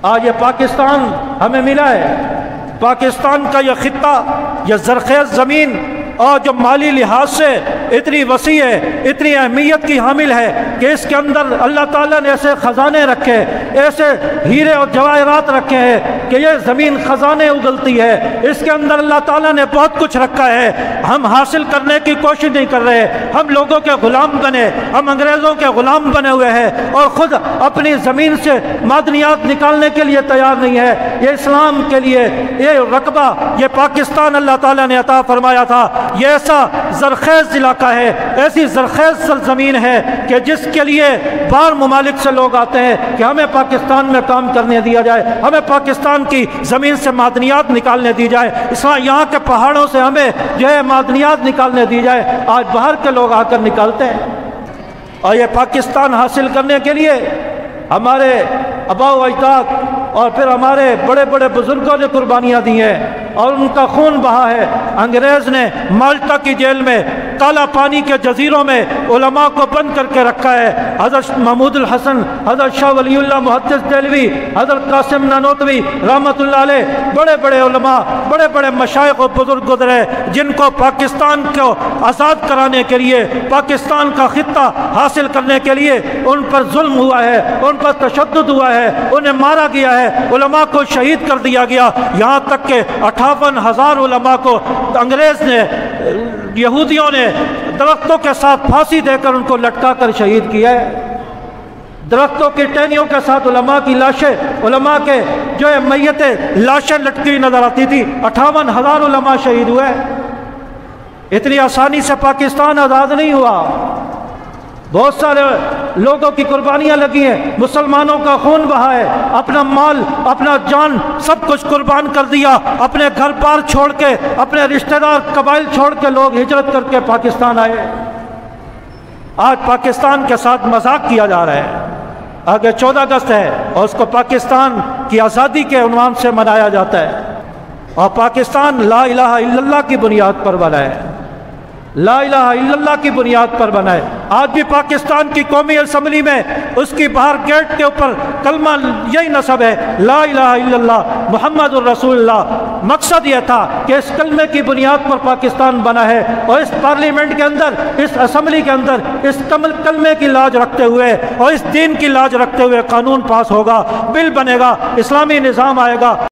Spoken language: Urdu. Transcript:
آج یہ پاکستان ہمیں ملا ہے، پاکستان کا یہ خطہ، یہ زرخیز زمین، اور جو مالی لحاظ سے اتنی وسیع ہے، اتنی اہمیت کی حامل ہے کہ اس کے اندر اللہ تعالیٰ نے ایسے خزانے رکھے، ایسے ہیرے اور جواہرات رکھے ہیں کہ یہ زمین خزانے اگلتی ہے، اس کے اندر اللہ تعالیٰ نے بہت کچھ رکھا ہے۔ ہم حاصل کرنے کی کوشش نہیں کر رہے، ہم لوگوں کے غلام بنے، ہم انگریزوں کے غلام بنے ہوئے ہیں اور خود اپنی زمین سے معدنیات نکالنے کے لیے تیار نہیں ہے۔ یہ اسلام کے لیے یہ رقبہ، یہ پاکستان اللہ تعالیٰ نے عطا فرمایا تھا۔ یہ ایسا زرخیز علاقہ ہے، ایسی زرخیز سرزمین ہے کہ جس کے لیے باہر ممالک سے لوگ آتے ہیں کہ ہمیں پاکستان میں کام کرنے دیا جائے، ہمیں پاکستان کی زمین سے معدنیات نکالنے دی جائے، یہاں کے پہاڑوں سے ہمیں جو ہے معدنیات نکالنے دی جائے۔ آج باہر کے لوگ آ کر نکالتے ہیں، اور یہ پاکستان حاصل کرنے کے لیے ہمارے آباء و اجداد اور پھر ہمارے بڑے بڑے بزرگوں نے قربانیاں دی ہیں اور ان کا خون بہا ہے۔ انگریز نے مالٹا کی جیل میں، کالا پانی کے جزیروں میں علماء کو بند کر کے رکھا ہے۔ حضرت محمود الحسن، حضرت شاہ ولی اللہ محدث دہلوی، حضرت قاسم نانوتوی رحمۃ اللہ علیہ، بڑے بڑے علماء، بڑے بڑے مشائخ و بزرگ گزرے جن کو پاکستان کو آزاد کرانے کے لیے، پاکستان کا خطہ حاصل کرنے کے لیے ان پر ظلم ہوا ہے، ان پر تشدد ہوا ہے، انہیں مارا گیا ہے، علماء کو شہید کر دیا گیا۔ یہاں تک کہ 58,000 علماء کو انگریز نے، یہودیوں نے درختوں کے ساتھ پھانسی دے کر ان کو لٹکا کر شہید کیا ہے۔ درختوں کی ٹہنیوں کے ساتھ علماء کی لاشیں، علماء کے جو ہے میتیں لاشیں لٹکی نظر آتی تھی۔ 58,000 علماء شہید ہوئے۔ اتنی آسانی سے پاکستان آزاد نہیں ہوا، بہت سارے لوگوں کی قربانیاں لگی ہیں، مسلمانوں کا خون بہا ہے، اپنا مال، اپنا جان سب کچھ قربان کر دیا، اپنے گھر بار چھوڑ کے، اپنے رشتہ دار قبائل چھوڑ کے لوگ ہجرت کر کے پاکستان آئے۔ آج پاکستان کے ساتھ مذاق کیا جا رہا ہے۔ آگے 14 اگست ہے اور اس کو پاکستان کی آزادی کے عنوان سے منایا جاتا ہے، اور پاکستان لا الہ الا اللہ کی بنیاد پر بنا ہے، لا الہ الا اللہ کی بنیاد پر بنا ہے۔ آج بھی پاکستان کی قومی اسمبلی میں اس کی باہر گیٹ کے اوپر کلمہ یہی نصب ہے، لا الہ الا اللہ محمد الرسول اللہ۔ مقصد یہ تھا کہ اس کلمے کی بنیاد پر پاکستان بنا ہے، اور اس پارلیمنٹ کے اندر، اس اسمبلی کے اندر اس کلمے کی لاج رکھتے ہوئے اور اس دین کی لاج رکھتے ہوئے قانون پاس ہوگا، بل بنے گا، اسلامی نظام آئے گا۔